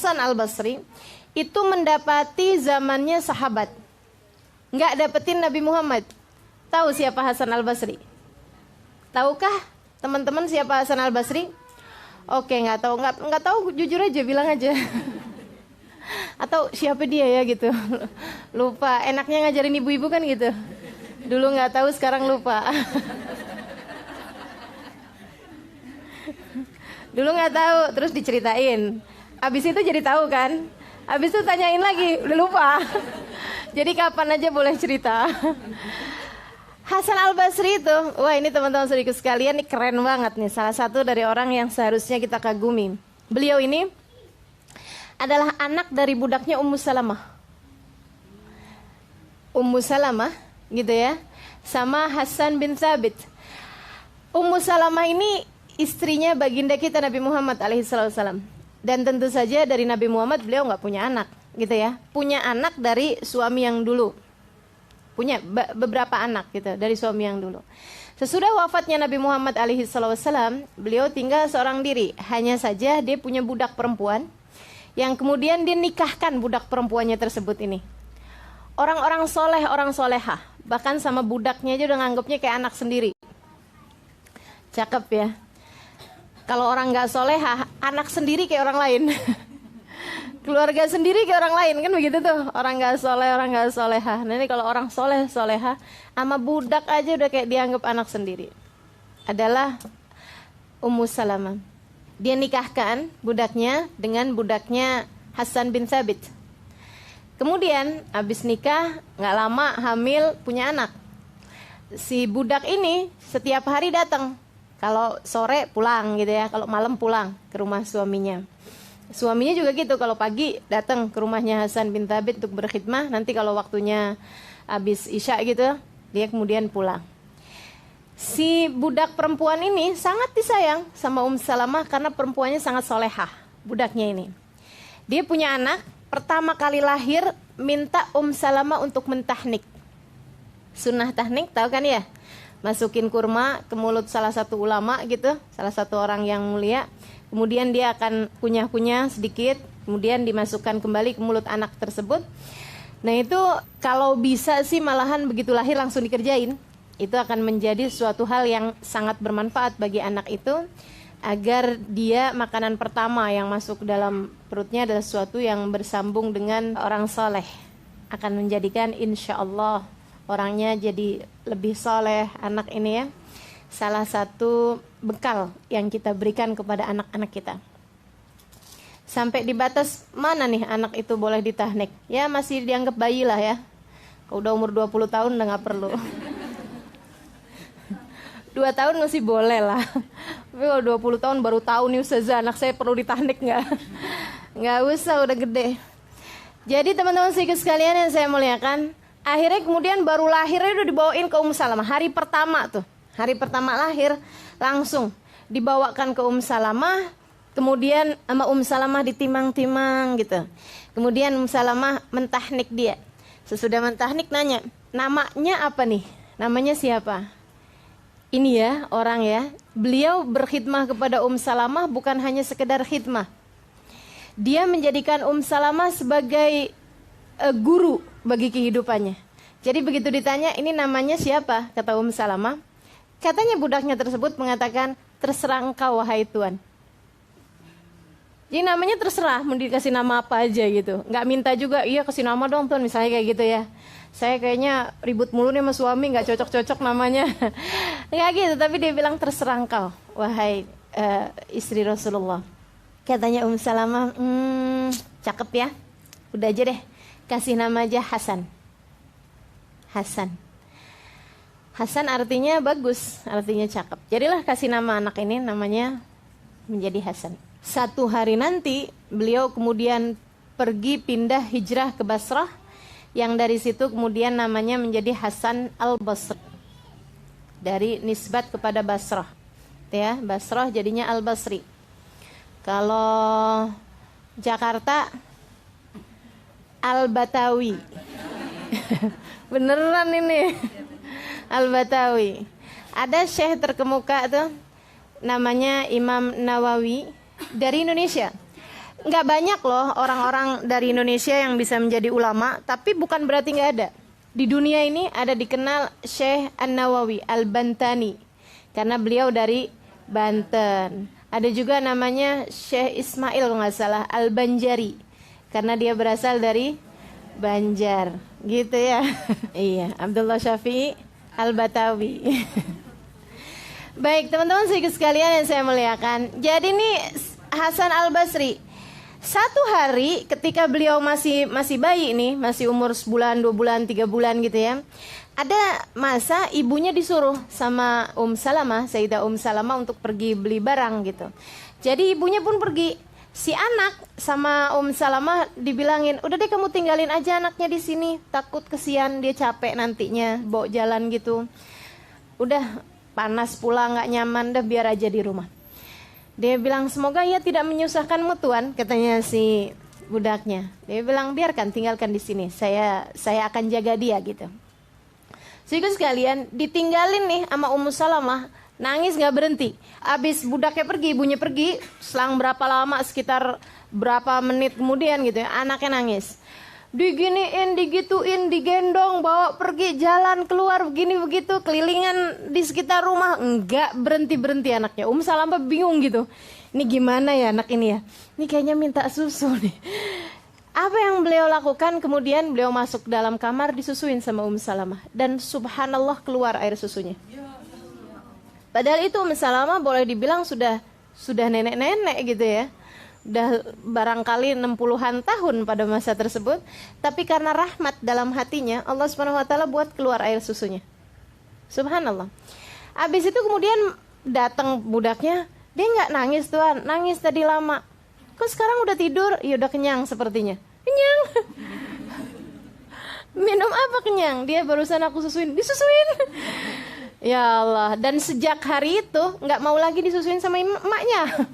Hasan Al-Basri itu mendapati zamannya sahabat, nggak dapetin Nabi Muhammad. Tahu siapa Hasan Al-Basri? Tahukah teman-teman siapa Hasan Al-Basri? Oke, nggak tahu, jujur aja, bilang aja. Atau siapa dia ya gitu. Lupa, enaknya ngajarin ibu-ibu kan gitu. Dulu nggak tahu, sekarang lupa. Dulu nggak tahu, terus diceritain. Abis itu jadi tahu kan. Abis itu tanyain lagi, udah lupa. Jadi kapan aja boleh cerita. Hasan Al-Basri itu, wah ini teman-teman saudaraku sekalian, ini keren banget nih. Salah satu dari orang yang seharusnya kita kagumi. Beliau ini adalah anak dari budaknya Ummu Salamah. Ummu Salamah gitu ya, sama Hasan bin Thabit. Ummu Salamah ini istrinya baginda kita Nabi Muhammad alaihissalam. Dan tentu saja dari Nabi Muhammad beliau nggak punya anak gitu ya. Punya anak dari suami yang dulu. Punya beberapa anak gitu dari suami yang dulu. Sesudah wafatnya Nabi Muhammad alaihissalam, beliau tinggal seorang diri. Hanya saja dia punya budak perempuan yang kemudian dia nikahkan budak perempuannya tersebut ini. Orang-orang soleh, orang solehah, bahkan sama budaknya aja udah nganggapnya kayak anak sendiri. Cakep ya. Kalau orang nggak solehah, anak sendiri kayak orang lain. Keluarga sendiri kayak orang lain, kan begitu tuh. Orang nggak soleh, orang nggak solehah. Nah ini kalau orang soleh, solehah, sama budak aja udah kayak dianggap anak sendiri. Adalah Ummu Salamah. Dia nikahkan budaknya dengan budaknya Hasan bin Thabit. Kemudian habis nikah nggak lama hamil, punya anak. Si budak ini setiap hari datang. Kalau sore pulang gitu ya, kalau malam pulang ke rumah suaminya. Suaminya juga gitu, kalau pagi datang ke rumahnya Hasan bin Thabit untuk berkhidmah. Nanti kalau waktunya habis isya gitu, dia kemudian pulang. Si budak perempuan ini sangat disayang sama Salamah karena perempuannya sangat solehah, budaknya ini. Dia punya anak, pertama kali lahir minta Salamah untuk mentahnik. Sunnah tahnik tahu kan ya? Masukin kurma ke mulut salah satu ulama gitu, salah satu orang yang mulia. Kemudian dia akan kunyah-kunyah sedikit, kemudian dimasukkan kembali ke mulut anak tersebut. Nah itu kalau bisa sih malahan begitu lahir langsung dikerjain. Itu akan menjadi suatu hal yang sangat bermanfaat bagi anak itu, agar dia makanan pertama yang masuk dalam perutnya adalah sesuatu yang bersambung dengan orang soleh. Akan menjadikan insya Allah orangnya jadi lebih soleh anak ini ya. Salah satu bekal yang kita berikan kepada anak-anak kita. Sampai di batas mana nih anak itu boleh ditahnik? Ya masih dianggap bayi lah ya. Kalau udah umur 20 tahun udah gak perlu. 2 tahun masih boleh lah. Tapi kalau 20 tahun baru tahu nih Ustazah, anak saya perlu ditahnik gak? Gak usah, udah gede. Jadi teman-teman sekalian yang saya muliakan, akhirnya kemudian baru lahirnya udah dibawain ke Salamah. Hari pertama tuh. Hari pertama lahir langsung dibawakan ke Salamah, kemudian sama Salamah ditimang-timang gitu. Kemudian Salamah mentahnik dia. Sesudah mentahnik nanya, namanya apa nih? Namanya siapa? Ini ya orang ya. Beliau berkhidmah kepada Salamah bukan hanya sekedar khidmah. Dia menjadikan Salamah sebagai guru bagi kehidupannya. Jadi begitu ditanya ini namanya siapa? Kata Salamah. Katanya budaknya tersebut mengatakan, terserah engkau wahai Tuan. Jadi namanya terserah, mau dikasih nama apa aja gitu. Nggak minta juga, iya kasih nama dong Tuan, misalnya kayak gitu ya. Saya kayaknya ribut mulu nih sama suami, nggak cocok-cocok namanya. Nggak gitu, tapi dia bilang terserah engkau wahai istri Rasulullah. Katanya Salamah, cakep ya. Udah aja deh, kasih nama aja Hasan. Hasan artinya bagus, artinya cakep. Jadilah kasih nama anak ini namanya menjadi Hasan. Satu hari nanti beliau kemudian pergi pindah hijrah ke Basrah, yang dari situ kemudian namanya menjadi Hasan Al-Basri. Dari nisbat kepada Basrah. Ya, Basrah jadinya Al-Basri. Kalau Jakarta Al-Batawi. Beneran ini. Al-Batawi. Ada syekh terkemuka tuh namanya Imam Nawawi dari Indonesia. nggak banyak loh orang-orang dari Indonesia yang bisa menjadi ulama, tapi bukan berarti nggak ada. Di dunia ini ada dikenal Syekh An-Nawawi Al-Bantani, karena beliau dari Banten. Ada juga namanya Syekh Ismail kalau nggak salah Al-Banjari, karena dia berasal dari Banjar, gitu ya. Iya, Abdullah Syafi'i Al-Batawi. Baik teman-teman sekalian yang saya muliakan. Jadi nih Hasan Al-Basri, satu hari ketika beliau masih bayi nih, masih umur sebulan, 2 bulan, 3 bulan gitu ya. Ada masa ibunya disuruh sama Salamah, Sayyidah Salamah untuk pergi beli barang gitu. Jadi ibunya pun pergi. Si anak sama Salamah dibilangin, udah deh kamu tinggalin aja anaknya di sini, takut kesian dia capek nantinya bawa jalan gitu. Udah panas pula nggak nyaman, dah biar aja di rumah. Dia bilang semoga ia tidak menyusahkanmu tuan, katanya si budaknya. Dia bilang biarkan, tinggalkan di sini, saya akan jaga dia gitu. Sehingga sekalian ditinggalin nih sama Salamah, nangis nggak berhenti. Abis budaknya pergi, ibunya pergi, selang berapa lama, sekitar berapa menit kemudian gitu ya, anaknya nangis. Diginiin, digituin, digendong, bawa pergi, jalan, keluar, begini begitu, kelilingan di sekitar rumah, enggak berhenti anaknya. Salamah bingung gitu. Ini gimana ya anak ini ya? Ini kayaknya minta susu nih. Apa yang beliau lakukan? Kemudian beliau masuk dalam kamar, disusuin sama Salamah, dan subhanallah keluar air susunya. Padahal itu Salamah boleh dibilang sudah nenek-nenek gitu ya. Udah barangkali 60-an tahun pada masa tersebut, tapi karena rahmat dalam hatinya, Allah Subhanahu wa taala buat keluar air susunya. Subhanallah. Habis itu kemudian datang budaknya, dia nggak nangis tuan, nangis tadi lama. Kok sekarang udah tidur? Ya udah kenyang sepertinya. Kenyang. Minum apa kenyang? Dia barusan aku susuin, disusuin. Ya Allah. Dan sejak hari itu nggak mau lagi disusuin sama emaknya.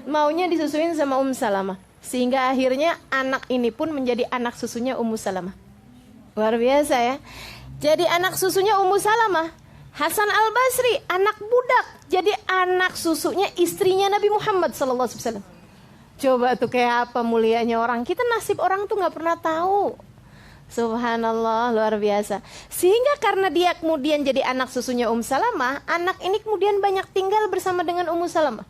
Maunya disusuin sama Salamah. Sehingga akhirnya anak ini pun menjadi anak susunya Salamah. Luar biasa ya. Jadi anak susunya Salamah, Hasan Al-Basri, anak budak, jadi anak susunya istrinya Nabi Muhammad SAW. Coba tuh kayak apa mulianya orang. Kita nasib orang tuh nggak pernah tahu. Subhanallah, luar biasa. Sehingga karena dia kemudian jadi anak susunya Salamah, anak ini kemudian banyak tinggal bersama dengan Salamah.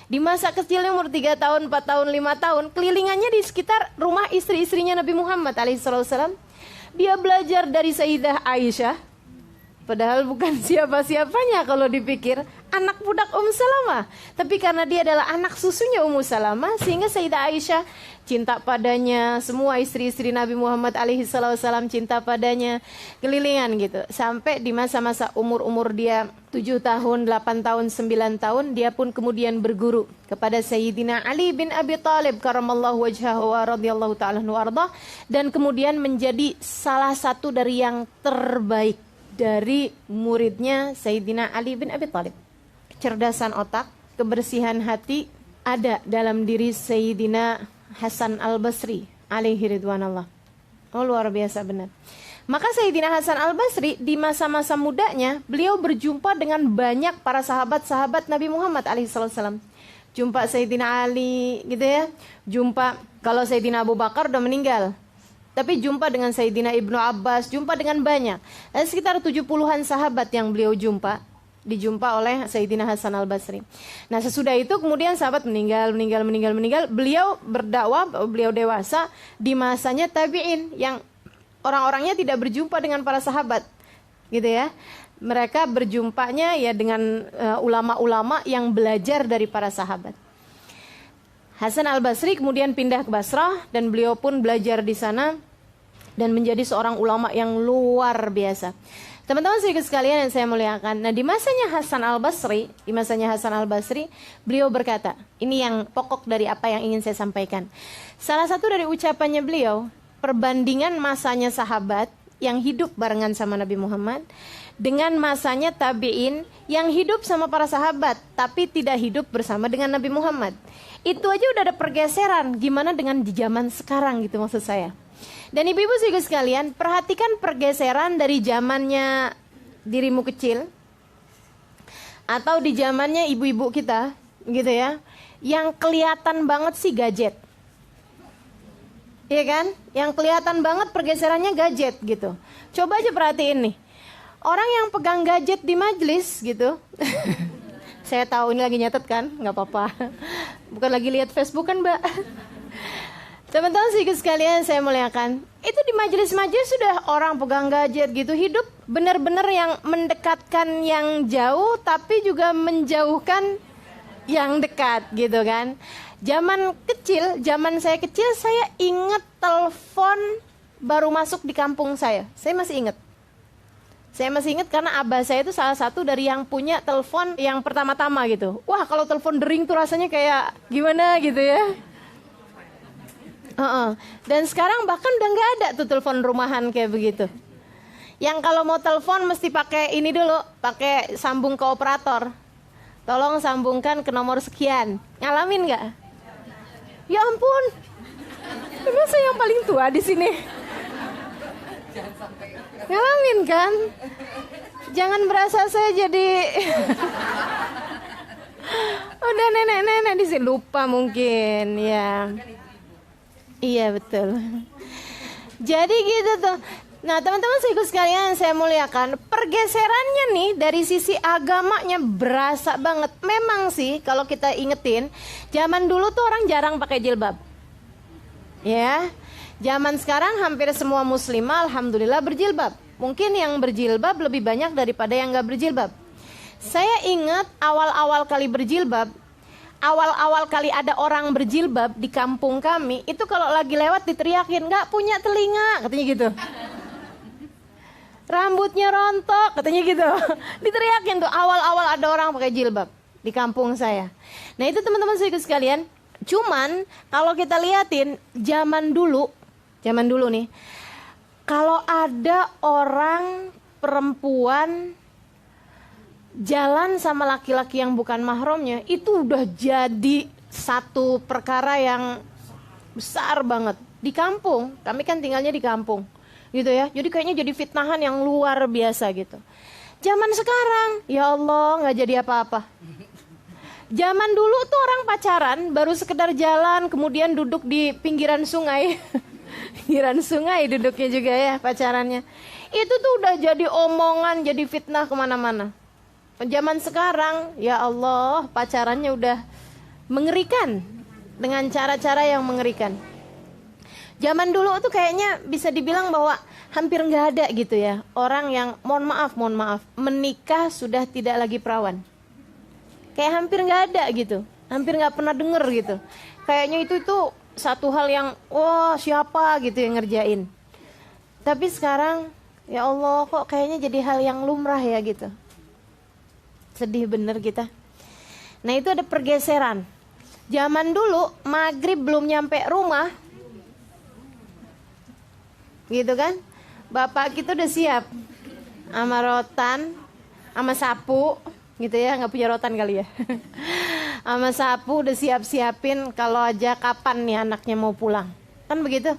Di masa kecilnya umur 3 tahun, 4 tahun, 5 tahun, kelilingannya di sekitar rumah istri-istrinya Nabi Muhammad SAW. Dia belajar dari Sayyidah Aisyah, padahal bukan siapa-siapanya kalau dipikir, anak budak Salamah. Tapi karena dia adalah anak susunya Salamah, sehingga Sayyidah Aisyah cinta padanya, semua istri-istri Nabi Muhammad SAW cinta padanya, kelilingan gitu. Sampai di masa-masa umur dia 7 tahun, 8 tahun, 9 tahun, dia pun kemudian berguru kepada Sayyidina Ali bin Abi Thalib karamallahu wajhahu wa radhiyallahu ta'ala anhu warḍah, dan kemudian menjadi salah satu dari yang terbaik dari muridnya Sayyidina Ali bin Abi Thalib. Kecerdasan otak, kebersihan hati ada dalam diri Sayyidina Hasan Al-Basri alaihi ridwanallah. Oh luar biasa benar. Maka Sayyidina Hasan Al-Basri di masa-masa mudanya beliau berjumpa dengan banyak para sahabat-sahabat Nabi Muhammad alaihi salam. Jumpa Sayyidina Ali gitu ya. Jumpa kalau Sayyidina Abu Bakar udah meninggal. Tapi jumpa dengan Sayyidina Ibnu Abbas, jumpa dengan banyak. Sekitar 70-an sahabat yang beliau dijumpa oleh Sayyidina Hasan Al-Basri. Nah sesudah itu kemudian sahabat meninggal. Beliau berdakwah, beliau dewasa di masanya tabi'in yang orang-orangnya tidak berjumpa dengan para sahabat, gitu ya. Mereka berjumpanya ya dengan ulama-ulama yang belajar dari para sahabat. Hasan Al-Basri kemudian pindah ke Basrah dan beliau pun belajar di sana dan menjadi seorang ulama yang luar biasa. Teman-teman sekalian yang saya muliakan. Nah, di masanya Hasan Al-Basri, beliau berkata, ini yang pokok dari apa yang ingin saya sampaikan. Salah satu dari ucapannya beliau, perbandingan masanya sahabat yang hidup barengan sama Nabi Muhammad dengan masanya tabi'in yang hidup sama para sahabat tapi tidak hidup bersama dengan Nabi Muhammad. Itu aja udah ada pergeseran. Gimana dengan di zaman sekarang gitu maksud saya. Dan ibu-ibu sekalian, perhatikan pergeseran dari zamannya dirimu kecil atau di zamannya ibu-ibu kita, gitu ya. Yang kelihatan banget sih gadget. Iya kan? Yang kelihatan banget pergeserannya gadget gitu. Coba aja perhatiin nih. Orang yang pegang gadget di majelis gitu. Saya tahu ini lagi nyatet kan? Nggak apa-apa. Bukan lagi lihat Facebook kan, Mbak? Teman-teman sedikit sekalian saya muliakan. Itu di majelis-majelis sudah orang pegang gadget gitu. Hidup benar-benar yang mendekatkan yang jauh tapi juga menjauhkan yang dekat gitu kan. Zaman saya kecil saya ingat telepon baru masuk di kampung saya. Saya masih ingat. Saya masih ingat karena abah saya itu salah satu dari yang punya telepon yang pertama-tama gitu. Wah, kalau telepon dering tuh rasanya kayak gimana gitu ya. Dan sekarang bahkan udah nggak ada tuh telepon rumahan kayak begitu. Yang kalau mau telepon mesti pakai ini dulu, pakai sambung ke operator. Tolong sambungkan ke nomor sekian. Ngalamin nggak? Ya ampun, memang saya yang paling tua di sini. Ngalamin kan? Jangan berasa saya jadi udah nenek-nenek di sini, lupa mungkin ya. Iya betul. Jadi gitu tuh. Nah teman-teman sekalian saya muliakan, pergeserannya nih dari sisi agamanya berasa banget. Memang sih kalau kita ingetin, zaman dulu tuh orang jarang pakai jilbab. Ya, zaman sekarang hampir semua muslimah alhamdulillah berjilbab. Mungkin yang berjilbab lebih banyak daripada yang gak berjilbab. Saya ingat awal-awal kali berjilbab, awal-awal kali ada orang berjilbab di kampung kami, itu kalau lagi lewat diteriakin, gak punya telinga, katanya gitu. Rambutnya rontok, katanya gitu. Diteriakin tuh awal-awal ada orang pakai jilbab di kampung saya. Nah itu teman-teman sekalian. Cuman kalau kita liatin zaman dulu nih, kalau ada orang perempuan jalan sama laki-laki yang bukan mahramnya, itu udah jadi satu perkara yang besar banget. Di kampung, kami kan tinggalnya di kampung gitu ya, jadi kayaknya jadi fitnahan yang luar biasa gitu. Zaman sekarang, ya Allah gak jadi apa-apa. Zaman dulu tuh orang pacaran baru sekedar jalan, kemudian duduk di pinggiran sungai. Pinggiran sungai duduknya juga ya pacarannya. Itu tuh udah jadi omongan, jadi fitnah kemana-mana. Zaman sekarang, ya Allah, pacarannya udah mengerikan dengan cara-cara yang mengerikan. Zaman dulu tuh kayaknya bisa dibilang bahwa hampir nggak ada gitu ya orang yang mohon maaf menikah sudah tidak lagi perawan. Kayak hampir nggak ada gitu, hampir nggak pernah denger gitu. Kayaknya itu satu hal yang wah siapa gitu yang ngerjain. Tapi sekarang ya Allah kok kayaknya jadi hal yang lumrah ya gitu. Sedih bener kita. Nah itu ada pergeseran. Zaman dulu maghrib belum nyampe rumah, gitu kan? Bapak kita udah siap sama rotan, sama sapu, gitu ya, nggak punya rotan kali ya. Sama sapu udah siap-siapin kalau aja kapan nih anaknya mau pulang. Kan begitu.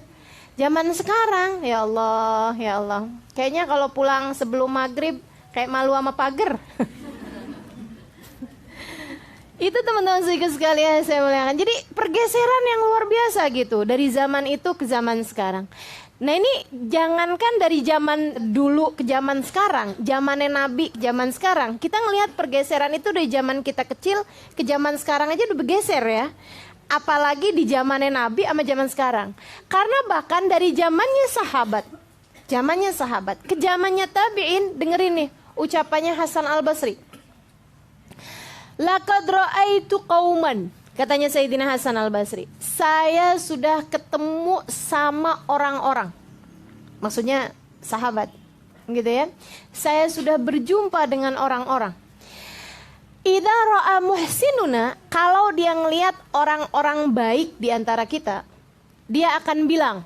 Zaman sekarang, ya Allah, kayaknya kalau pulang sebelum maghrib kayak malu sama pagar. Itu teman-teman sekalian saya muliakan. Jadi pergeseran yang luar biasa gitu dari zaman itu ke zaman sekarang. Nah ini jangankan dari zaman dulu ke zaman sekarang, zamannya Nabi ke zaman sekarang, kita ngelihat pergeseran itu dari zaman kita kecil ke zaman sekarang aja udah bergeser ya. Apalagi di zamannya Nabi sama zaman sekarang. Karena bahkan dari zamannya sahabat ke zamannya tabi'in, dengerin nih ucapannya Hasan Al-Basri. Laqad ra'aitu qauman, katanya Sayyidina Hasan Al-Basri, saya sudah ketemu sama orang-orang, maksudnya sahabat gitu ya. Saya sudah berjumpa dengan orang-orang. Idza ra'a muhsinuna, kalau dia ngelihat orang-orang baik di antara kita, dia akan bilang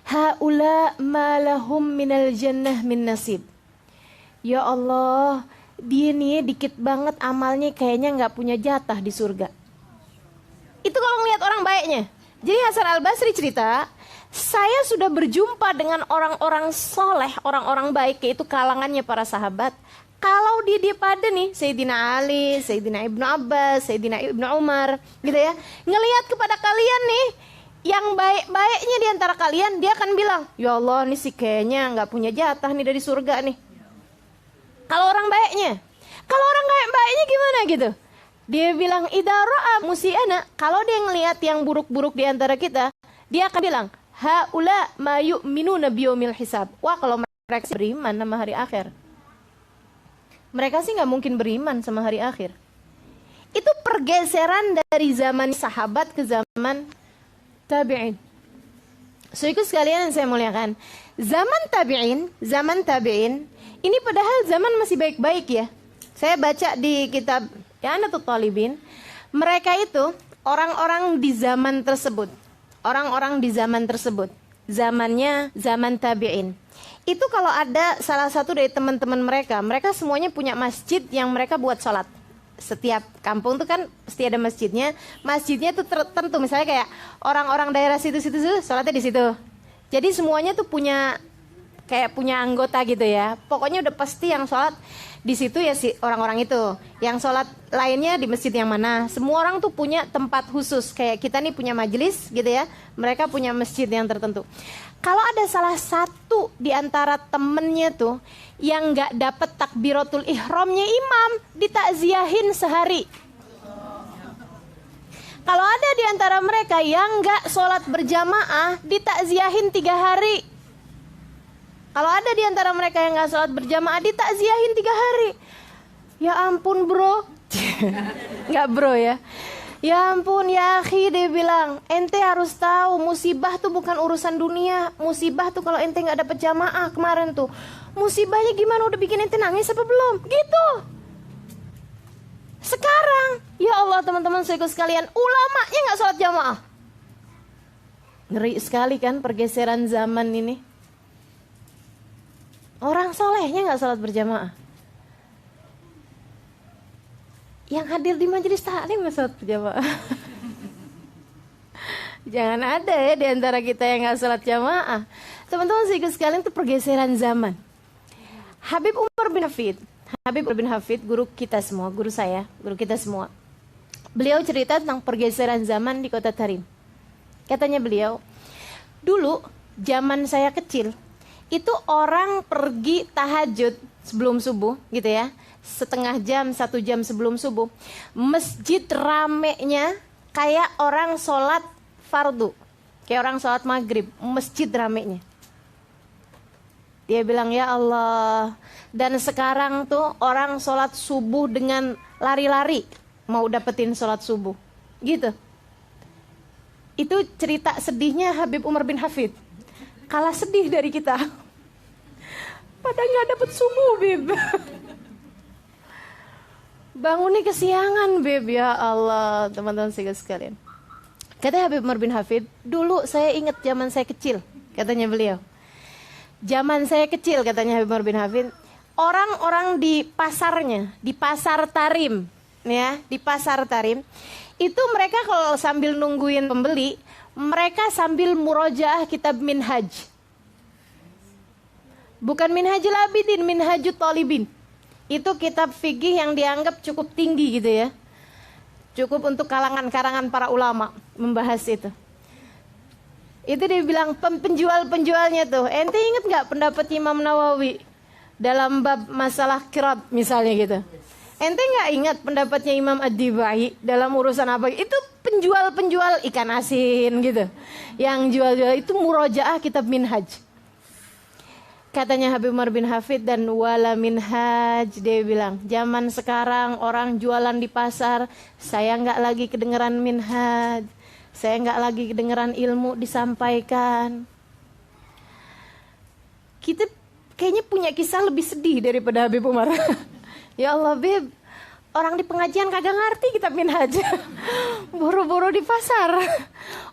haula ma lahum minal jannah min nasib. Ya Allah, dia nih dikit banget amalnya, kayaknya gak punya jatah di surga. Itu kalau ngelihat orang baiknya. Jadi Hasan Al-Basri cerita, saya sudah berjumpa dengan orang-orang soleh, orang-orang baik, yaitu kalangannya para sahabat. Kalau dia pada nih, Sayyidina Ali, Sayyidina Ibnu Abbas, Sayyidina Ibnu Umar, gitu ya, ngelihat kepada kalian nih, yang yang baik-baiknya di antara kalian, dia akan bilang, ya Allah, ini sih kayaknya nggak punya jatah nih dari surga nih. Kalau orang baiknya. Kalau orang baiknya gimana gitu? Dia bilang, idza ra'a musiana, kalau dia ngelihat yang buruk-buruk di antara kita, dia akan bilang, haula ma yu'minuna biyawmil hisab. Wah, kalau mereka beriman sama hari akhir. Mereka sih nggak mungkin beriman sama hari akhir. Itu pergeseran dari zaman sahabat ke zaman tabi'in. So ikut sekalian yang saya muliakan, zaman tabi'in ini padahal zaman masih baik-baik ya. Saya baca di kitab I'anatul Talibin, mereka itu orang-orang di zaman tersebut. Orang-orang di zaman tersebut, zamannya zaman tabi'in. Itu kalau ada salah satu dari teman-teman mereka semuanya punya masjid yang mereka buat sholat. Setiap kampung tuh kan pasti ada masjidnya. Masjidnya tuh tertentu, misalnya kayak orang-orang daerah situ-situ sholatnya di situ. Jadi semuanya tuh punya kayak punya anggota gitu ya. Pokoknya udah pasti yang sholat di situ ya si orang-orang itu. Yang sholat lainnya di masjid yang mana. Semua orang tuh punya tempat khusus. Kayak kita nih punya majelis gitu ya. Mereka punya masjid yang tertentu. Kalau ada salah satu di antara temennya tuh yang nggak dapet takbiratul ihramnya imam, ditakziahin sehari. Kalau ada di antara mereka yang nggak sholat berjamaah, ditakziahin 3 hari. Kalau ada di antara mereka yang nggak sholat berjamaah, ditakziahin 3 hari. Ya ampun bro, nggak bro ya. Ya ampun ya akhi, dia bilang, ente harus tahu musibah tuh bukan urusan dunia. Musibah tuh kalau ente gak dapet jamaah kemarin tuh, musibahnya gimana, udah bikin ente nangis apa belum? Gitu. Sekarang, ya Allah teman-teman saya sekalian, ulamanya gak sholat jamaah. Ngeri sekali kan pergeseran zaman ini. Orang solehnya gak sholat berjamaah. Yang hadir di majelis taklim sholat berjamaah. Jangan ada ya di antara kita yang nggak sholat jamaah. Teman-teman sekalian, itu pergeseran zaman. Habib Umar bin Hafid, guru kita semua, guru saya, guru kita semua. Beliau cerita tentang pergeseran zaman di kota Tarim. Katanya beliau, dulu zaman saya kecil, itu orang pergi tahajud sebelum subuh gitu ya. Setengah jam, 1 jam sebelum subuh, masjid ramenya kayak orang sholat fardu, kayak orang sholat maghrib, masjid ramenya. Dia bilang, ya Allah, dan sekarang tuh orang sholat subuh dengan lari-lari mau dapetin sholat subuh gitu. Itu cerita sedihnya Habib Umar bin Hafid. Kalah sedih dari kita, pada gak dapet subuh Bib. Bangunnya kesiangan Beb, ya Allah teman-teman sekalian. Kata Habib Umar bin Hafid, dulu saya ingat zaman saya kecil, katanya beliau. Zaman saya kecil, katanya Habib Umar bin Hafid, orang-orang di pasarnya, di pasar Tarim, ya, di pasar Tarim, itu mereka kalau sambil nungguin pembeli, mereka sambil murojaah kitab Minhaj. Bukan Minhajul Abidin, Minhajut Talibin. Itu kitab fikih yang dianggap cukup tinggi gitu ya. Cukup untuk kalangan-kalangan para ulama membahas itu. Itu dia bilang penjual-penjualnya tuh, ente inget gak pendapat Imam Nawawi dalam bab masalah qiraat misalnya gitu. Ente gak ingat pendapatnya Imam Ad-Dibai dalam urusan apa? Itu penjual-penjual ikan asin gitu. Yang jual-jual itu murojaah kitab Minhaj. Katanya Habib Umar bin Hafid, dan wala minhaj, dia bilang, zaman sekarang orang jualan di pasar, saya nggak lagi kedengeran minhaj, saya nggak lagi kedengeran ilmu disampaikan. Kita kayaknya punya kisah lebih sedih daripada Habib Umar. Ya Allah Bib, orang di pengajian kagak ngerti kitab minhaj, boro-boro di pasar.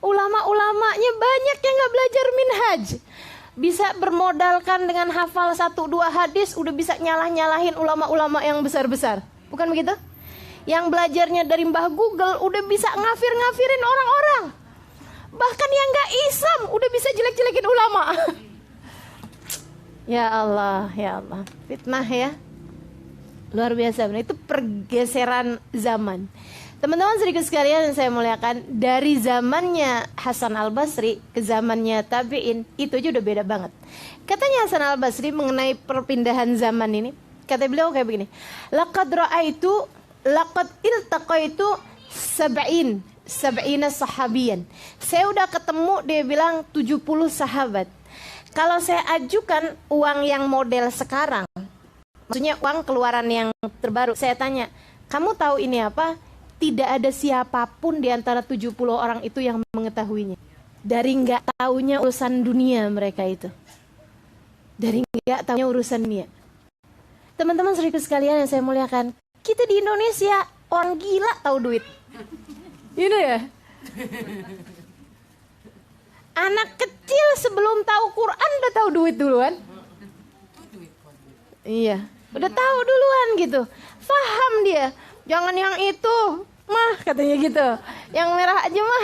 Ulama-ulamanya banyak yang nggak belajar minhaj. Bisa bermodalkan dengan hafal 1-2 hadis, udah bisa nyalah-nyalahin ulama-ulama yang besar-besar. Bukan begitu? Yang belajarnya dari Mbah Google udah bisa ngafir-ngafirin orang-orang. Bahkan yang gak Islam udah bisa jelek-jelekin ulama. Ya Allah, ya Allah. Fitnah ya. Luar biasa. Itu pergeseran zaman. Teman-teman sedikit sekalian yang saya muliakan, dari zamannya Hasan al-Basri ke zamannya tabi'in, itu aja udah beda banget. Katanya Hasan al-Basri mengenai perpindahan zaman ini, kata beliau kayak begini, laqad iltaqaitu sab'ina sahabiyan. Saya udah ketemu, dia bilang 70 sahabat. Kalau saya ajukan uang yang model sekarang, maksudnya uang keluaran yang terbaru, saya tanya, kamu tahu ini apa? Tidak ada siapapun di antara 70 orang itu yang mengetahuinya. Dari nggak taunya urusan dunia mereka itu. Dari nggak taunya urusan dunia. Teman-teman sedikit sekalian yang saya muliakan, kita di Indonesia orang gila tahu duit. Ini ya. Anak kecil sebelum tahu Quran udah tahu duit duluan. Iya, udah tahu duluan gitu. Faham dia. Jangan yang itu, mah katanya gitu. Yang merah aja mah,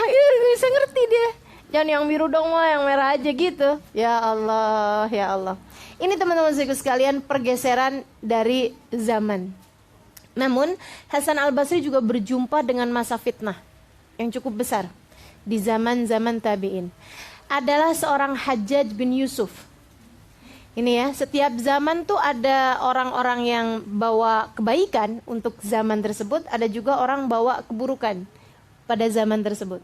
bisa ngerti dia. Jangan yang biru dong mah, yang merah aja gitu. Ya Allah, ya Allah. Ini teman-teman sekalian pergeseran dari zaman. Namun Hasan al-Basri juga berjumpa dengan masa fitnah yang cukup besar di zaman-zaman tabi'in. Adalah seorang Hajjaj bin Yusuf. Ini ya, setiap zaman tuh ada orang-orang yang bawa kebaikan untuk zaman tersebut, ada juga orang bawa keburukan pada zaman tersebut.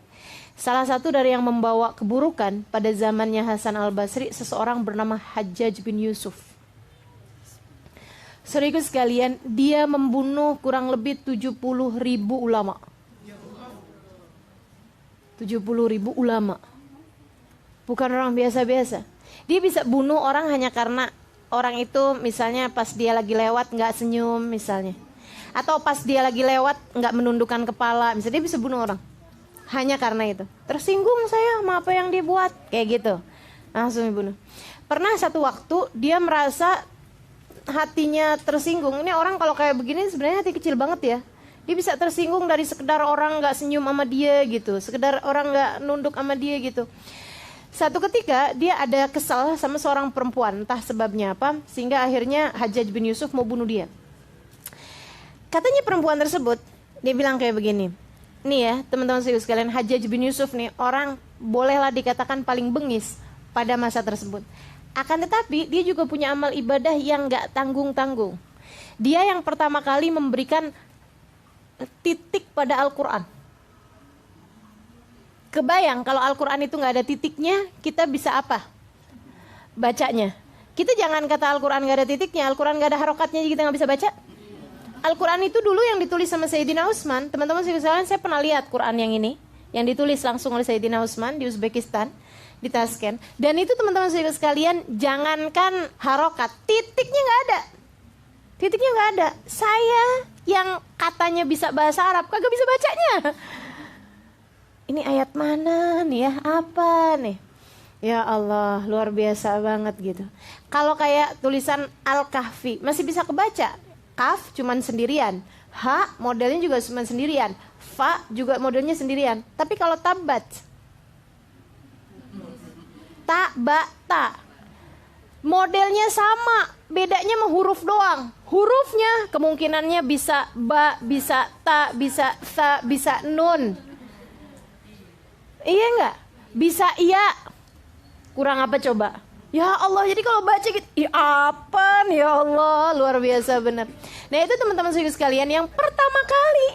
Salah satu dari yang membawa keburukan pada zamannya Hasan al-Basri, seseorang bernama Hajjaj bin Yusuf. Saudaraku sekalian, dia membunuh kurang lebih 70.000 ulama. 70.000 ulama. Bukan orang biasa-biasa. Dia bisa bunuh orang hanya karena orang itu misalnya pas dia lagi lewat nggak senyum misalnya. Atau pas dia lagi lewat nggak menundukkan kepala. Misalnya dia bisa bunuh orang. Hanya karena itu. Tersinggung saya sama apa yang dia buat. Kayak gitu. Langsung dibunuh. Pernah satu waktu dia merasa hatinya tersinggung. Ini orang kalau kayak begini sebenarnya hati kecil banget ya. Dia bisa tersinggung dari sekedar orang nggak senyum sama dia gitu. Sekedar orang nggak nunduk sama dia gitu. Satu ketika dia ada kesal sama seorang perempuan, entah sebabnya apa, sehingga akhirnya Hajjaj bin Yusuf mau bunuh dia. Katanya perempuan tersebut, dia bilang kayak begini, nih ya teman-teman sekalian, Hajjaj bin Yusuf nih orang bolehlah dikatakan paling bengis pada masa tersebut. Akan tetapi dia juga punya amal ibadah yang gak tanggung-tanggung. Dia yang pertama kali memberikan titik pada Al-Quran. Kebayang kalau Al-Quran itu gak ada titiknya, kita bisa apa? Bacanya. Kita jangan kata Al-Quran gak ada titiknya, Al-Quran gak ada harokatnya, kita gak bisa baca. Al-Quran itu dulu yang ditulis sama Sayyidina Utsman. Teman-teman sekalian, saya pernah lihat Quran yang ini, yang ditulis langsung oleh Sayyidina Utsman di Uzbekistan, di Tashkent. Dan itu teman-teman sekalian, jangankan harokat, titiknya gak ada. Titiknya gak ada. Saya yang katanya bisa bahasa Arab, kagak bisa bacanya. Ini ayat mana nih ya, apa nih? Ya Allah, luar biasa banget gitu. Kalau kayak tulisan Al-Kahfi, masih bisa kebaca. Kaf cuman sendirian, Ha modelnya juga cuman sendirian, Fa juga modelnya sendirian. Tapi kalau Tabat, Ta, Ba, Ta, modelnya sama, bedanya mah huruf doang. Hurufnya kemungkinannya bisa Ba, bisa Ta, bisa Sa, bisa Nun. Iya enggak? Bisa iya. Kurang apa coba? Ya Allah, jadi kalau baca gitu, apa nih ya Allah, luar biasa benar. Nah itu teman-teman sekalian yang pertama kali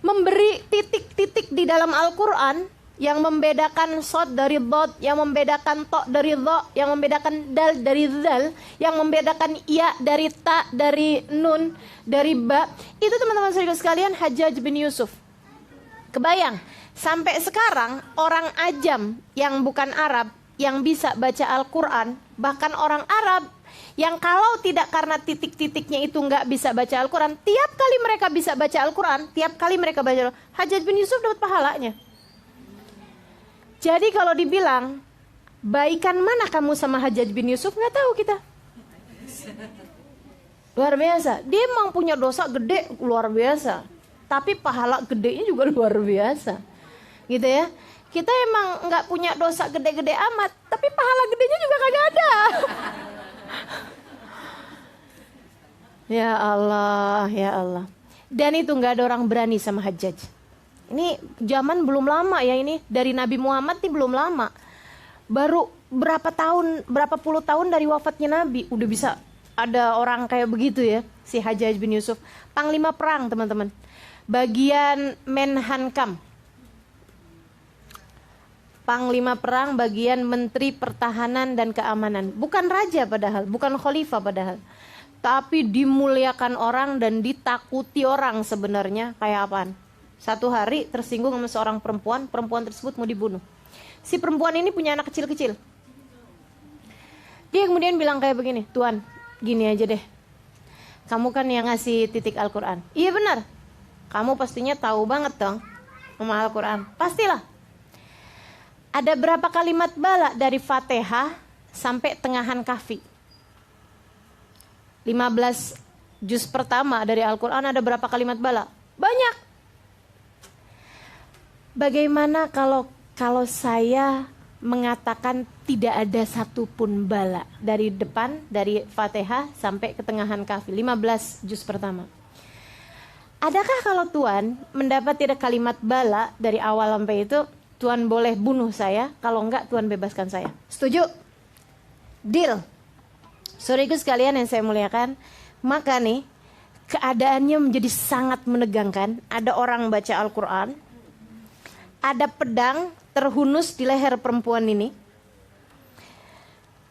memberi titik-titik di dalam Al-Quran, yang membedakan sod dari dot, yang membedakan to dari dho, yang membedakan dal dari zal, yang membedakan iya dari ta, dari nun, dari ba. Itu teman-teman sekalian Hajjaj bin Yusuf. Kebayang, sampai sekarang orang ajam yang bukan Arab yang bisa baca Al-Quran, bahkan orang Arab yang kalau tidak karena titik-titiknya itu nggak bisa baca Al-Quran, tiap kali mereka bisa baca Al-Quran, tiap kali mereka baca, Hajjaj bin Yusuf dapat pahalanya. Jadi kalau dibilang baikan mana kamu sama Hajjaj bin Yusuf, nggak tahu kita. Luar biasa, dia emang punya dosa gede luar biasa, tapi pahala gedenya juga luar biasa, gitu ya. Kita emang nggak punya dosa gede-gede amat, tapi pahala gedenya juga kagak ada. Ya Allah, ya Allah. Dan itu nggak ada orang berani sama Hajjaj. Ini zaman belum lama ya, ini dari Nabi Muhammad nih belum lama. Baru berapa puluh tahun dari wafatnya Nabi udah bisa ada orang kayak begitu ya, si Hajjaj bin Yusuf, panglima perang teman-teman. Bagian Menhankam. Panglima perang bagian Menteri Pertahanan dan Keamanan. Bukan raja padahal, bukan khalifah padahal. Tapi dimuliakan orang dan ditakuti orang sebenarnya. Kayak apaan? Satu hari tersinggung sama seorang perempuan, perempuan tersebut mau dibunuh. Si perempuan ini punya anak kecil-kecil. Dia kemudian bilang kayak begini, Tuan, gini aja deh. Kamu kan yang ngasih titik Al-Quran. Iya benar. Kamu pastinya tahu banget dong sama Al-Quran. Pastilah. Ada berapa kalimat bala dari Fatihah sampai tengahan Kahfi? 15 juz pertama dari Al-Quran ada berapa kalimat bala? Banyak. Bagaimana kalau saya mengatakan tidak ada satupun bala dari depan, dari Fatihah sampai ke tengahan Kahfi, 15 juz pertama. Adakah kalau Tuan mendapat tidak kalimat bala dari awal sampai itu, Tuan boleh bunuh saya, kalau enggak Tuan bebaskan saya? Setuju? Deal. Saudaraku sekalian yang saya muliakan, maka nih keadaannya menjadi sangat menegangkan. Ada orang baca Al-Quran, ada pedang terhunus di leher perempuan ini.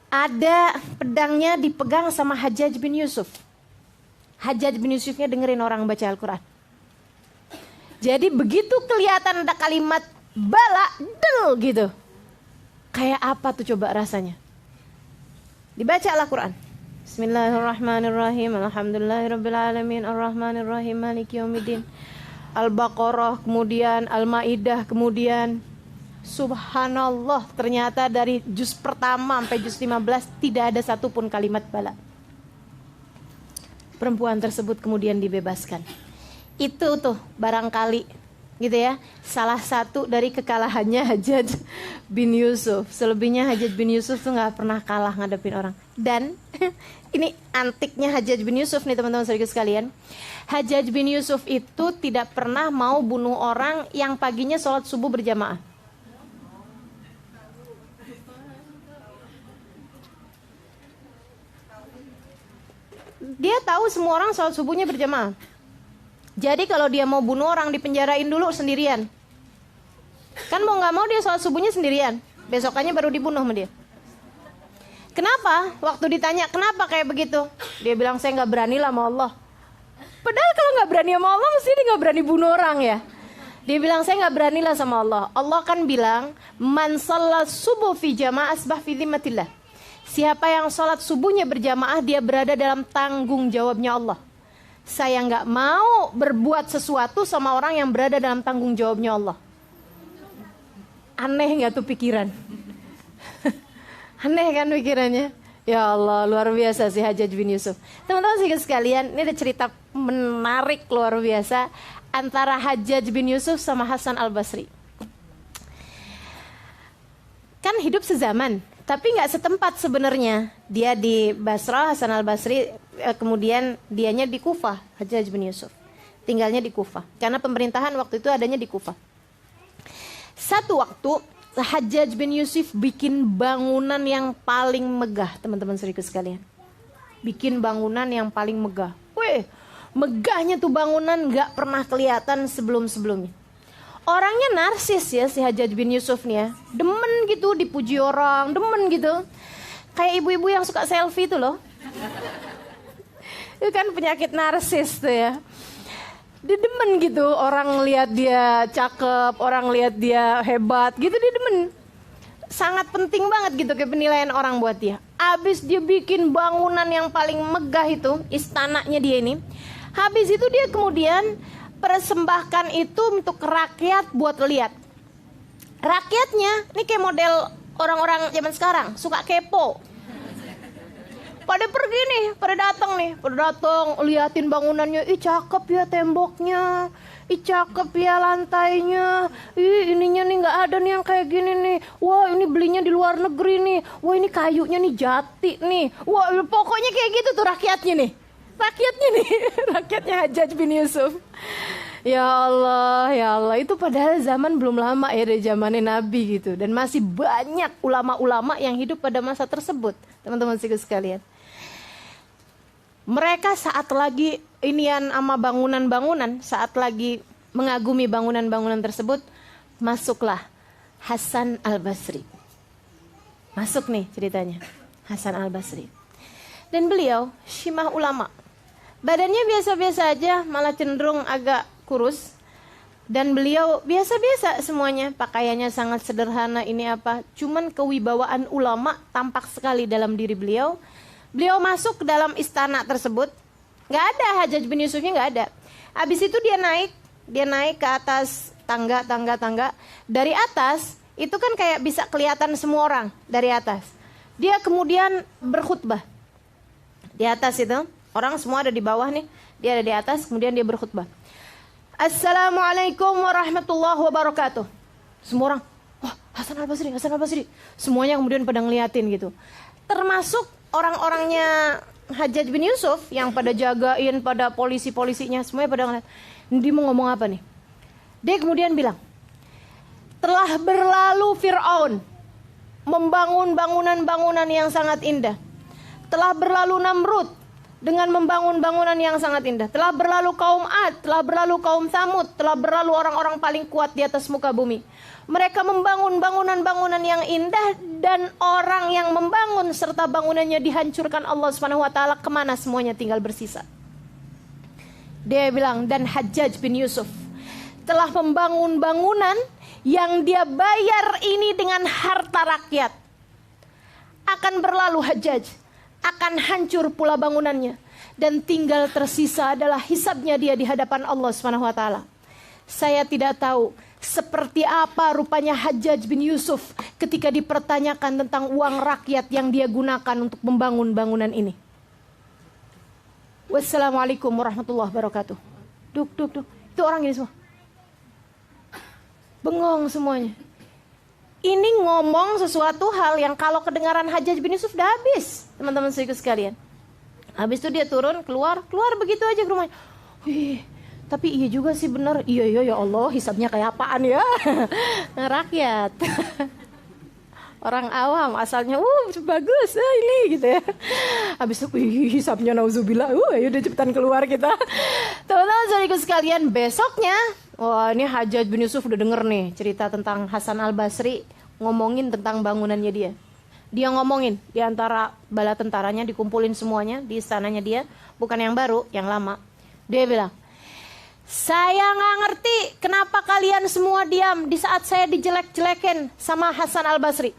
Ada pedangnya dipegang sama Hajjaj bin Yusuf. Hajjaj bin Yusufnya dengerin orang baca Al-Quran. Jadi begitu kelihatan ada kalimat bala, del gitu. Kayak apa tuh coba rasanya? Dibaca Al-Quran. Bismillahirrahmanirrahim. Alhamdulillahirrabbilalamin. Ar-Rahmanirrahim. Maliki yaumiddin. Al-Baqarah, kemudian Al-Maidah, kemudian subhanallah, ternyata dari juz pertama sampai juz 15 tidak ada satupun kalimat bala. Perempuan tersebut kemudian dibebaskan. Itu tuh barangkali gitu ya, salah satu dari kekalahannya Hajjaj bin Yusuf. Selebihnya Hajjaj bin Yusuf tuh gak pernah kalah ngadepin orang. Dan ini antiknya Hajjaj bin Yusuf nih teman-teman saudara sekalian. Hajjaj bin Yusuf itu tidak pernah mau bunuh orang yang paginya sholat subuh berjamaah. Dia tahu semua orang sholat subuhnya berjamaah. Jadi kalau dia mau bunuh orang dipenjarain dulu sendirian. Kan mau gak mau dia sholat subuhnya sendirian. Besokannya baru dibunuh sama dia. Kenapa? Waktu ditanya kenapa kayak begitu, dia bilang saya gak berani lah sama Allah. Padahal kalau gak berani sama Allah mesti dia gak berani bunuh orang ya. Dia bilang saya gak berani lah sama Allah. Allah kan bilang man sholat subuh fi jamaah asbah fi dhimmatillah. Siapa yang sholat subuhnya berjamaah dia berada dalam tanggung jawabnya Allah. Saya gak mau berbuat sesuatu sama orang yang berada dalam tanggung jawabnya Allah. Aneh gak tuh pikiran? Aneh kan pikirannya? Ya Allah, luar biasa si Hajjaj bin Yusuf. Teman-teman sekalian, ini ada cerita menarik luar biasa antara Hajjaj bin Yusuf sama Hasan al-Basri. Kan hidup sezaman, tapi gak setempat sebenarnya. Dia di Basrah, Hasan al-Basri, kemudian dianya di Kufah, Hajjaj bin Yusuf. Tinggalnya di Kufah, karena pemerintahan waktu itu adanya di Kufah. Satu waktu Hajjaj bin Yusuf bikin bangunan yang paling megah, teman-teman saudaraku sekalian. Bikin bangunan yang paling megah. Wih, megahnya tuh bangunan gak pernah kelihatan sebelum-sebelumnya. Orangnya narsis ya si Hajjaj bin Yusuf nih ya. Demen gitu dipuji orang, demen gitu. Kayak ibu-ibu yang suka selfie tuh loh. Itu kan penyakit narsis tuh ya. Dia demen gitu, orang lihat dia cakep, orang lihat dia hebat gitu, dia demen. Sangat penting banget gitu kayak penilaian orang buat dia. Abis dia bikin bangunan yang paling megah itu, istananya dia ini. Habis itu dia kemudian persembahkan itu untuk rakyat buat lihat. Rakyatnya, ini kayak model orang-orang zaman sekarang, suka kepo. Pada pergi nih, pada datang liatin bangunannya. Ih cakep ya temboknya, ih cakep ya lantainya, ih ininya nih nggak ada nih yang kayak gini nih. Wah ini belinya di luar negeri nih, wah ini kayunya nih jati nih. Wah pokoknya kayak gitu tuh rakyatnya nih, rakyatnya Hajjaj bin Yusuf. Ya Allah, itu padahal zaman belum lama ya dari zamannya Nabi gitu. Dan masih banyak ulama-ulama yang hidup pada masa tersebut, teman-teman sekalian. Mereka saat lagi inian sama bangunan-bangunan, saat lagi mengagumi bangunan-bangunan tersebut, masuklah Hasan Al-Basri. Masuk nih ceritanya, Hasan Al-Basri. Dan beliau syimah ulama. Badannya biasa-biasa aja, malah cenderung agak kurus. Dan beliau biasa-biasa semuanya, pakaiannya sangat sederhana, ini apa. Cuman kewibawaan ulama tampak sekali dalam diri beliau. Beliau masuk ke dalam istana tersebut. Gak ada Hajjaj bin Yusufnya, gak ada. Habis itu dia naik ke atas tangga. Dari atas, itu kan kayak bisa kelihatan semua orang dari atas. Dia kemudian berkhutbah. Di atas itu, orang semua ada di bawah nih. Dia ada di atas, kemudian dia berkhutbah. Assalamualaikum warahmatullahi wabarakatuh. Semua orang, wah Hasan Al-Basri. Semuanya kemudian pada ngeliatin gitu. Termasuk orang-orangnya Hajjaj bin Yusuf yang pada jagain, pada polisi-polisinya, semuanya pada ngeliat. Dia mau ngomong apa nih? Dia kemudian bilang, telah berlalu Fir'aun membangun bangunan-bangunan yang sangat indah. Telah berlalu Namrud dengan membangun bangunan yang sangat indah. Telah berlalu kaum Ad, telah berlalu kaum Samud, telah berlalu orang-orang paling kuat di atas muka bumi. Mereka membangun bangunan-bangunan yang indah, dan orang yang membangun serta bangunannya dihancurkan Allah SWT. Kemana semuanya tinggal bersisa? Dia bilang, dan Hajjaj bin Yusuf telah membangun bangunan yang dia bayar ini dengan harta rakyat. Akan berlalu Hajjaj, akan hancur pula bangunannya, dan tinggal tersisa adalah hisabnya dia di hadapan Allah SWT. Saya tidak tahu seperti apa rupanya Hajjaj bin Yusuf ketika dipertanyakan tentang uang rakyat yang dia gunakan untuk membangun bangunan ini. Wassalamualaikum warahmatullahi wabarakatuh. Duk. Itu orang ini semua. Bengong semuanya. Ini ngomong sesuatu hal yang kalau kedengaran Hajjaj bin Yusuf udah habis, teman-teman sekalian. Habis itu dia turun, keluar begitu aja ke rumahnya. Wih, tapi iya juga sih benar. Iya ya Allah, hisabnya kayak apaan ya? Rakyat. Orang awam asalnya, bagus ini gitu ya. Habis itu hisabnya nauzubillah. Ayo udah cepetan keluar kita. Teman-teman sekalian, besoknya wah, ini Hajjaj bin Yusuf udah denger nih cerita tentang Hasan Al-Basri ngomongin tentang bangunannya dia. Dia ngomongin di antara bala tentaranya, dikumpulin semuanya di istananya dia, bukan yang baru, yang lama. Dia bilang, saya nggak ngerti kenapa kalian semua diam di saat saya dijelek-jelekin sama Hasan Al-Basri.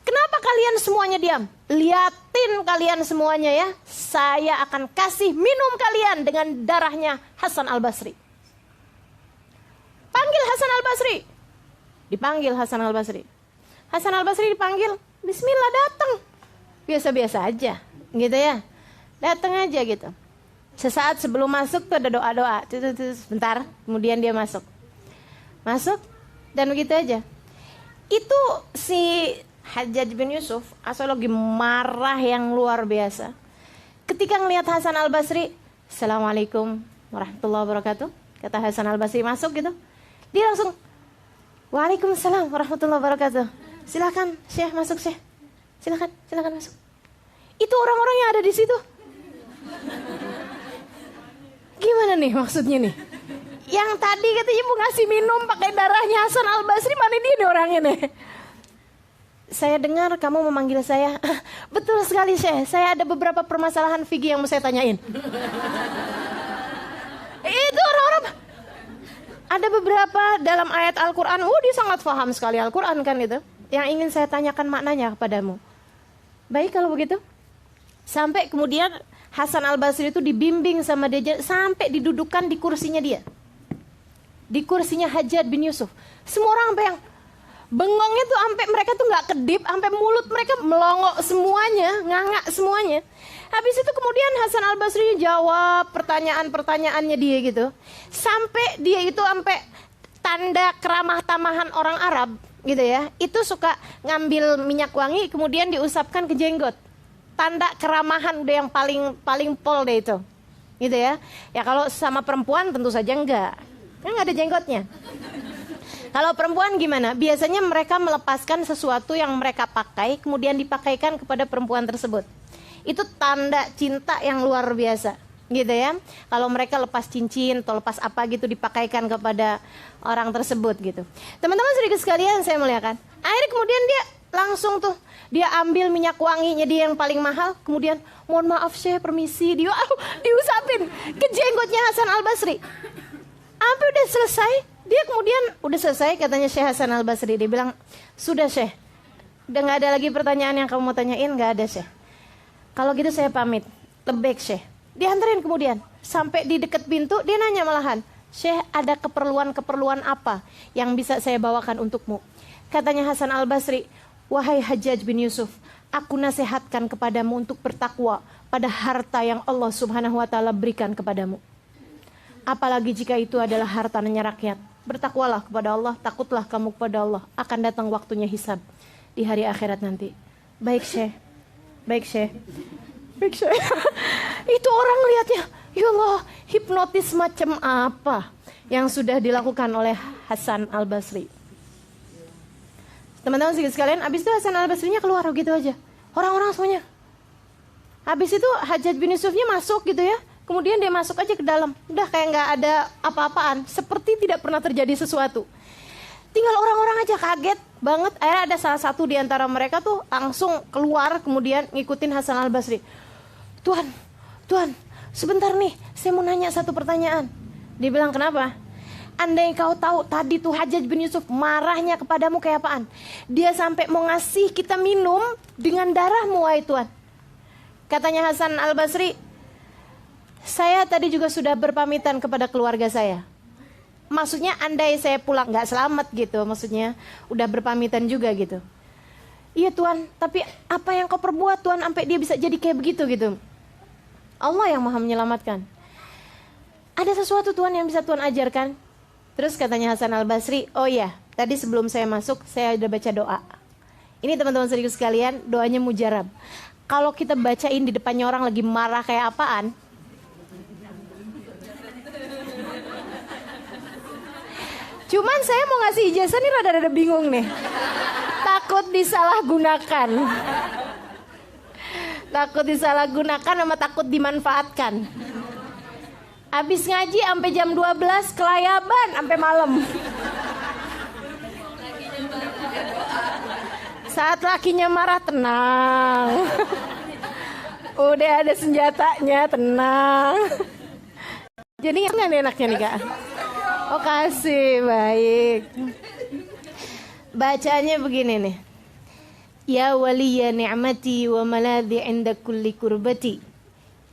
Kenapa kalian semuanya diam? Liatin kalian semuanya ya, saya akan kasih minum kalian dengan darahnya Hasan Al-Basri. Panggil Hasan Al-Basri. Dipanggil Hasan Al-Basri. Hasan Al-Basri dipanggil, bismillah datang. Biasa-biasa aja, gitu ya. Datang aja gitu. Sesaat sebelum masuk tuh ada doa-doa. Sebentar, kemudian dia masuk. Masuk, dan begitu aja. Itu si Hajjaj bin Yusuf asal lagi marah yang luar biasa. Ketika ngelihat Hasan Al-Basri, Assalamualaikum warahmatullahi wabarakatuh. Kata Hasan Al-Basri masuk gitu. Dia langsung, Waalaikumsalam warahmatullahi wabarakatuh. Silakan Syekh masuk Syekh. Silakan masuk. Itu orang-orang yang ada di situ. Gimana nih maksudnya nih? Yang tadi katanya mau ngasih minum pakai darahnya Hasan Al-Basri, mana dia nih orangnya nih? Saya dengar kamu memanggil saya. Betul sekali Syekh, saya ada beberapa permasalahan fikih yang mau saya tanyain. Itu orang-orang. Ada beberapa dalam ayat Al-Quran, dia sangat paham sekali Al-Quran kan itu. Yang ingin saya tanyakan maknanya kepadamu. Baik kalau begitu. Sampai kemudian Hasan Al-Basri itu dibimbing sama dia sampai didudukan di kursinya dia. Di kursinya Hajjaj bin Yusuf. Semua orang sampai yang bengongnya tuh sampai mereka tuh nggak kedip, sampai mulut mereka melongok semuanya, ngangak semuanya. Habis itu kemudian Hasan Al-Basri jawab pertanyaan-pertanyaannya dia gitu. Sampai dia itu sampai tanda keramah tamahan orang Arab gitu ya. Itu suka ngambil minyak wangi kemudian diusapkan ke jenggot. Tanda keramahan udah yang paling pol deh itu. gitu ya. Ya kalau sama perempuan tentu saja enggak, kan nggak ada jenggotnya. Kalau perempuan gimana? Biasanya mereka melepaskan sesuatu yang mereka pakai, kemudian dipakaikan kepada perempuan tersebut. Itu tanda cinta yang luar biasa, gitu ya. Kalau mereka lepas cincin atau lepas apa gitu dipakaikan kepada orang tersebut gitu. Teman-teman sedikit sekalian saya muliakan. Akhirnya kemudian dia langsung tuh, dia ambil minyak wanginya dia yang paling mahal, kemudian mohon maaf Syekh permisi, dia diusapin ke jenggotnya Hasan Al-Basri. Sampai udah selesai, dia kemudian udah selesai katanya Syekh Hasan Al-Basri, dia bilang, sudah Syekh, udah gak ada lagi pertanyaan yang kamu mau tanyain, gak ada Syekh. Kalau gitu saya pamit, lebih Syekh. Diantarin kemudian, sampai di dekat pintu, dia nanya malahan, Syekh ada keperluan apa yang bisa saya bawakan untukmu? Katanya Hasan Al-Basri, wahai Hajjaj bin Yusuf, aku nasihatkan kepadamu untuk bertakwa pada harta yang Allah subhanahu wa ta'ala berikan kepadamu. Apalagi jika itu adalah hartanya rakyat. Bertakwalah kepada Allah, takutlah kamu kepada Allah. Akan datang waktunya hisab di hari akhirat nanti. Baik Syekh, baik Syekh, baik Syekh. Itu orang lihatnya, ya Allah, hipnotis macam apa yang sudah dilakukan oleh Hasan Al-Basri. Teman-teman sekalian, abis itu Hasan Al-Basrinya keluar gitu aja. Orang-orang semuanya. Habis itu Hajjaj bin Yusufnya masuk gitu ya. Kemudian dia masuk aja ke dalam. Udah kayak gak ada apa-apaan. Seperti tidak pernah terjadi sesuatu. Tinggal orang-orang aja kaget banget. Akhirnya ada salah satu di antara mereka tuh langsung keluar. Kemudian ngikutin Hasan Al-Basri. Tuan, sebentar nih. Saya mau nanya satu pertanyaan. Dia bilang kenapa? Andai kau tahu tadi tuh Hajjaj bin Yusuf marahnya kepadamu kayak apaan. Dia sampai mau ngasih kita minum dengan darahmu wahai Tuan. Katanya Hasan Al-Basri, saya tadi juga sudah berpamitan kepada keluarga saya. Maksudnya andai saya pulang gak selamat gitu. Maksudnya udah berpamitan juga gitu. Iya Tuan, tapi apa yang kau perbuat Tuan sampai dia bisa jadi kayak begitu gitu. Allah yang maha menyelamatkan. Ada sesuatu Tuan yang bisa Tuan ajarkan? Terus katanya Hasan Al-Basri, oh iya, tadi sebelum saya masuk saya udah baca doa. Ini teman-teman sedikit sekalian, doanya mujarab. Kalau kita bacain di depannya orang lagi marah kayak apaan, cuman saya mau ngasih ijazah nih rada-rada bingung nih. Takut disalahgunakan. Takut disalahgunakan sama takut dimanfaatkan. Habis ngaji sampai jam 12 kelayaban sampai malam. Saat lakinya marah tenang. Udah ada senjatanya tenang. Jadi enaknya nih Kak. Oh kasih, baik. Bacanya begini nih. Ya waliya ni'mati wa maladhi inda kulli kurbati.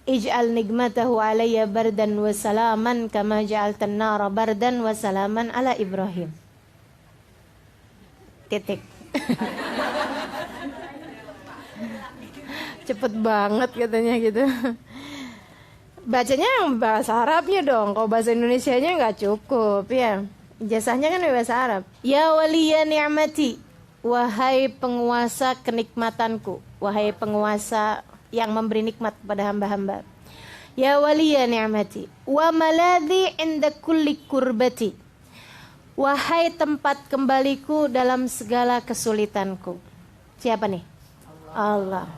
Ij'al nikmatahu alayya bardan wa salaman kama ja'altan nara bardan wa salaman ala Ibrahim. Titik. Cepet banget katanya gitu. Bacanya yang bahasa Arabnya dong. Kalau bahasa Indonesianya nggak cukup ya. Ijazahnya kan bahasa Arab. Ya waliya ni'mati, wahai penguasa kenikmatanku, wahai penguasa yang memberi nikmat kepada hamba-hamba. Ya waliya ni'mati, wa maladhi inda kulli kurbati, wahai tempat kembaliku dalam segala kesulitanku. Siapa nih? Allah.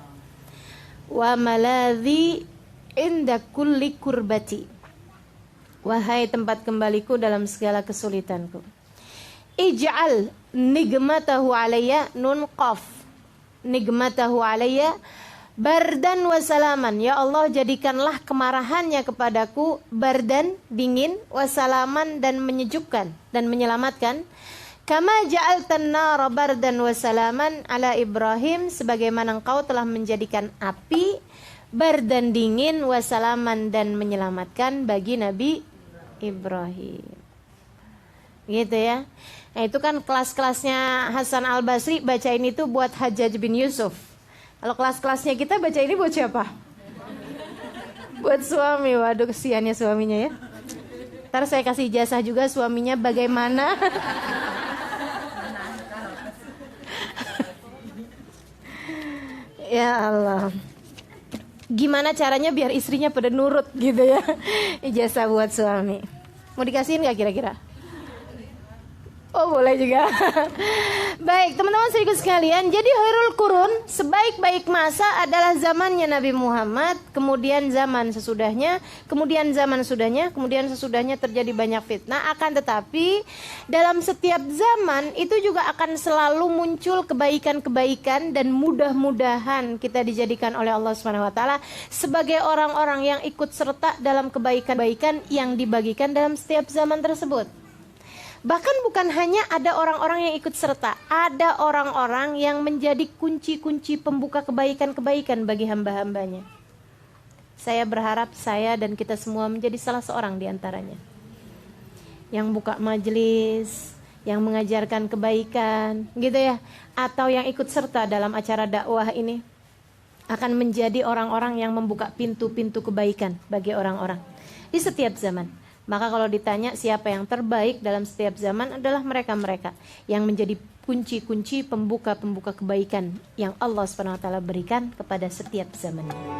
Wa maladhi inda kulli kurbati, wahai tempat kembaliku dalam segala kesulitanku. Ij'al nigmatahu alayya, nun qaf, nigmatahu alayya bardan wa salaman. Ya Allah, jadikanlah kemarahannya kepadaku bardan, dingin, wa salaman, dan menyejukkan dan menyelamatkan. Kama ja'altan nara bardan wa salaman ala Ibrahim, sebagaimana engkau telah menjadikan api bardan, dingin, wa salaman, dan menyelamatkan bagi Nabi Ibrahim. Gitu ya. Nah itu kan kelas-kelasnya Hasan Al-Basri, bacain itu buat Hajjaj bin Yusuf. Kalau kelas-kelasnya kita baca ini buat siapa? Buat suami. Waduh, kesiannya suaminya ya. Ntar saya kasih ijazah juga suaminya bagaimana. Ya Allah. gimana caranya biar istrinya pada nurut gitu ya. Ijazah buat suami. Mau dikasihin gak kira-kira? Oh boleh juga. Baik teman-teman serius sekalian, jadi khairul qurun, sebaik-baik masa adalah zamannya Nabi Muhammad, kemudian zaman sesudahnya, kemudian zaman sesudahnya, kemudian sesudahnya terjadi banyak fitnah. Akan tetapi dalam setiap zaman itu juga akan selalu muncul kebaikan-kebaikan, dan mudah-mudahan kita dijadikan oleh Allah SWT sebagai orang-orang yang ikut serta dalam kebaikan-kebaikan yang dibagikan dalam setiap zaman tersebut. Bahkan bukan hanya ada orang-orang yang ikut serta, ada orang-orang yang menjadi kunci-kunci pembuka kebaikan-kebaikan bagi hamba-hambanya. Saya berharap saya dan kita semua menjadi salah seorang di antaranya. Yang buka majelis, yang mengajarkan kebaikan, gitu ya. Atau yang ikut serta dalam acara dakwah ini akan menjadi orang-orang yang membuka pintu-pintu kebaikan bagi orang-orang di setiap zaman. Maka kalau ditanya siapa yang terbaik dalam setiap zaman adalah mereka-mereka yang menjadi kunci-kunci pembuka-pembuka kebaikan yang Allah SWT berikan kepada setiap zamannya.